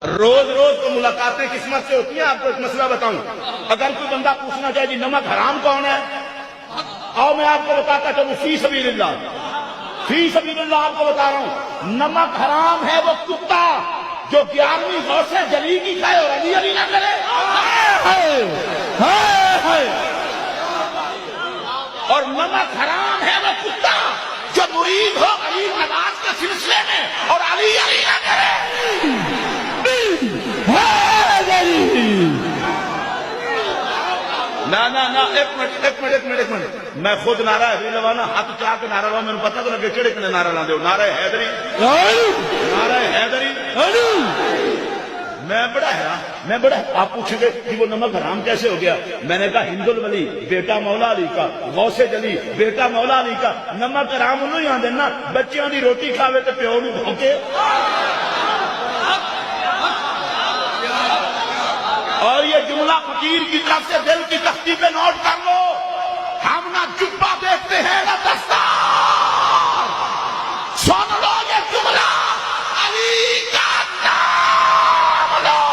روز روز تو ملاقاتیں قسمت سے ہوتی ہیں. آپ کو ایک مسئلہ بتاؤں, اگر کوئی بندہ پوچھنا چاہے جی نمک حرام کون ہے, اور میں آپ کو بتاتا چلوں فی سبیل اللہ آپ کو بتا رہا ہوں, نمک حرام ہے وہ کتا جو 11ویں غوث جلی کی کھائے اور علی نہ کرے, اور نمک حرام ہے وہ کتا جو مرید ہو غریب نواز کے سلسلے میں اور علی نہ کرے. نہ ایک منٹ میں خود نعرہ حیدری لوانا ہاتھ چاہ کے نعرہ لوا, میں نے پتا تو لگے کہڑے کنے نعرہ لا دے نعرہ حیدری. میں بڑا آپ پوچھیں گے کہ وہ نمک حرام کیسے ہو گیا. میں نے کہا ہند الولی بیٹا مولا علی کا, غوث جلی بیٹا مولا علی کا, نمک حرام انہوں ہی آ دینا بچیاں دی روٹی کھاوے تو پیو نو بھوکے. اور یہ جملہ فقیر کی طرف سے دل کی تختی پہ نوٹ کر لو, ہم نہ جبہ دیکھتے ہیں نہ دستار. سن لو یہ جملہ, علی کا نام لو,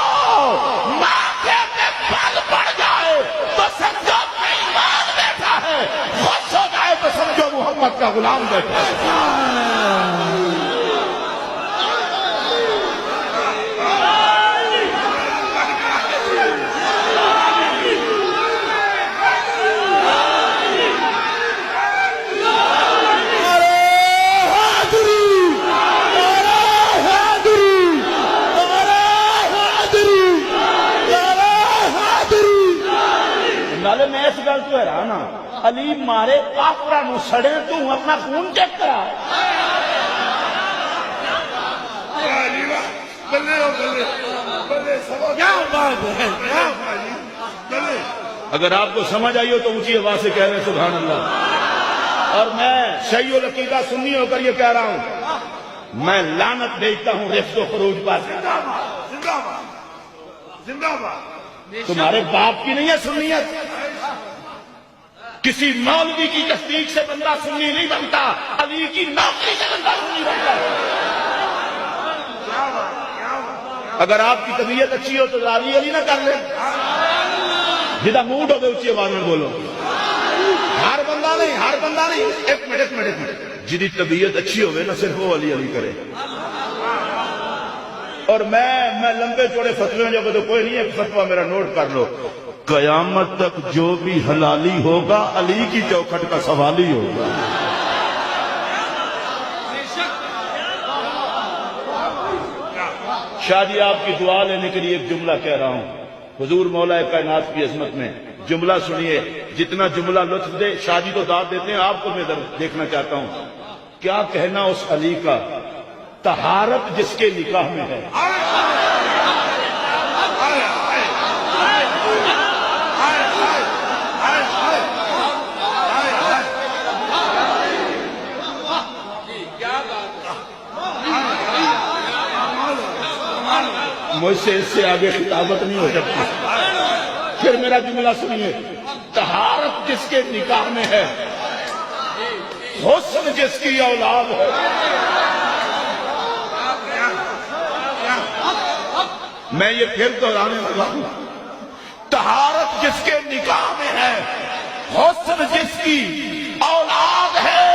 ماتھے پہ پل پڑ جائے تو سمجھو ایمان بیٹھا ہے, خوش ہو جائے تو سمجھو محمد کا غلام بیٹھا ہے. میں اس گل تو حیران ہاں, علی مارے کافراں نو سڑے تو اپنا خون چیک کرا. اگر آپ کو سمجھ آئی ہو تو اونچی آواز سے کہہ رہے ہیں سبحان اللہ. اور میں شیع العقیدہ سنی ہو کر یہ کہہ رہا ہوں, میں لعنت بھیجتا ہوں رفض و خروج پر. تمہارے باپ کی نہیں ہے سنیت, کسی مولوی کی تصدیق سے بندہ سنی نہیں بنتا, علی کی نوکری سے بندہ سنی بنتا. اگر آپ کی طبیعت اچھی ہو تو علی نہ کر لے, جدا موڈ ہو گئے اچھی آواز میں بولو. ہر بندہ نہیں. ایک منٹ جدی طبیعت اچھی ہوگی نہ صرف وہ علی کرے. اور میں لمبے چوڑے فتوے جو تو کوئی نہیں ہے, فتوہ میرا نوٹ کر لو, قیامت تک جو بھی حلالی ہوگا علی کی چوکھٹ کا سوال ہی ہوگا. شاہ جی آپ کی دعا لینے کے لیے ایک جملہ کہہ رہا ہوں, حضور مولا کائنات کی عظمت میں جملہ سنیے, جتنا جملہ لطف دے. شاہ جی تو داد دیتے ہیں, آپ کو میں دیکھنا چاہتا ہوں کیا کہنا اس علی کا طہارت جس کے نکاح میں ہے. مجھ سے اس سے آگے خطابت نہیں ہو سکتی. پھر میرا جملہ سنیے, طہارت جس کے نکاح میں ہے, حسن جس کی اولاد ہے. میں یہ پھر دہرانے لگا ہوں, طہارت جس کے نکاح میں ہے, حسن جس کی اولاد ہے,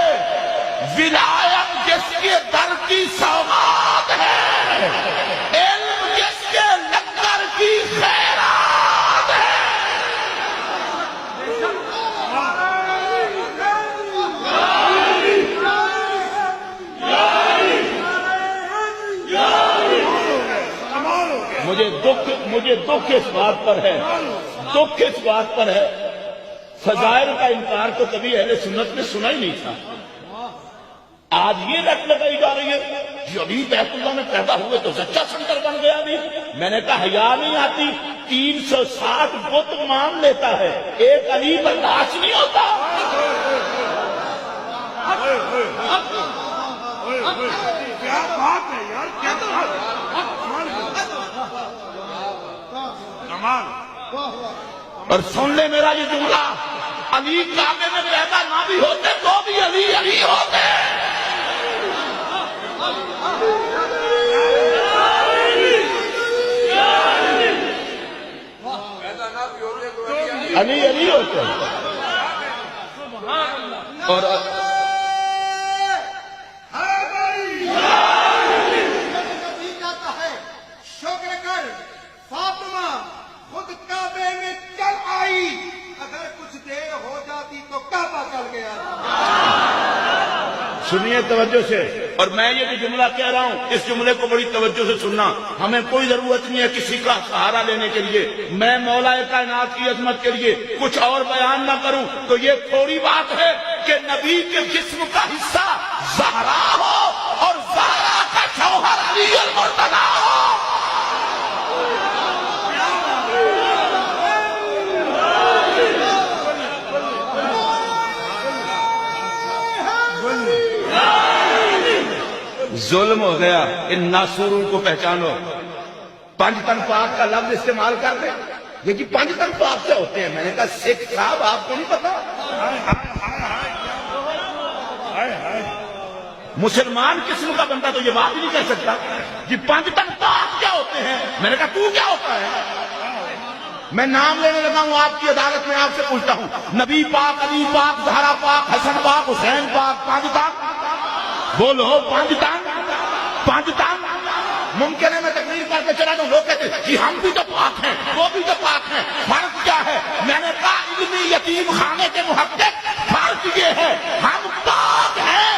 ولایت جس کے در کی سوغات ہے, علم جس کے لنگر کی خیرات ہے. مجھے دکھ اس بات پر ہے, فضائل کا انکار تو کبھی اہل سنت نے سنا ہی نہیں تھا. آج یہ رٹ لگائی جا رہی ہے جو ابھی بیت اللہ میں پیدا ہوئے تو سچا سنکر بن گیا. ابھی میں نے کہا حیا نہیں آتی, 360 بت مان لیتا ہے, ایک علی برداشت نہیں ہوتا. کیا بات ہے یار, کیا اور سن لے میرا یہ جملہ, علی کعبے میں پیدا نہ بھی ہوتے تو بھی علی ہوتے. علی علی ہوتے ہیں اور نبی کہتا ہے شکر کر فاطمہ خود کعبے میں چل آئی، اگر کچھ دیر ہو جاتی تو کعبہ چل گیا۔ سنیے توجہ سے، اور میں یہ جو جملہ کہہ رہا ہوں اس جملے کو بڑی توجہ سے سننا، ہمیں کوئی ضرورت نہیں ہے کسی کا سہارا لینے کے لیے۔ میں مولا کائنات کی عظمت کے لیے کچھ اور بیان نہ کروں تو یہ تھوڑی بات ہے کہ نبی کے جسم کا حصہ زہرا ہو اور زہرا کا شوہر علی المرتضیٰ ہو۔ ظلم ہو گیا، ان ناسوروں کو پہچانو۔ پنج تن پاک کا لفظ استعمال کر دیں، یہ کہ پنج تن پاک کیا ہوتے ہیں؟ میں نے کہا سکھ صاحب آپ کو نہیں پتا؟ مسلمان قسم کا بندہ تو یہ بات ہی نہیں کہہ سکتا کہ پنج تن پاک کیا ہوتے ہیں۔ میں نے کہا تو کیا ہوتا ہے؟ میں نام لینے لگا ہوں آپ کی عدالت میں، آپ سے پوچھتا ہوں نبی پاک، علی پاک، زہرا پاک، حسن پاک، حسین پاک، پانچ تن بولو، پانچ تن، پانچ تن۔ ممکن ہے میں تقریر کر کے چلا جاؤں، لوگ کہتے ہیں کہ ہم بھی تو پاک ہیں، وہ بھی تو پاک ہیں، فرق کیا ہے؟ میں نے کہا علمی یتیم خانے کے محقق، فرق یہ ہے ہم پاک ہیں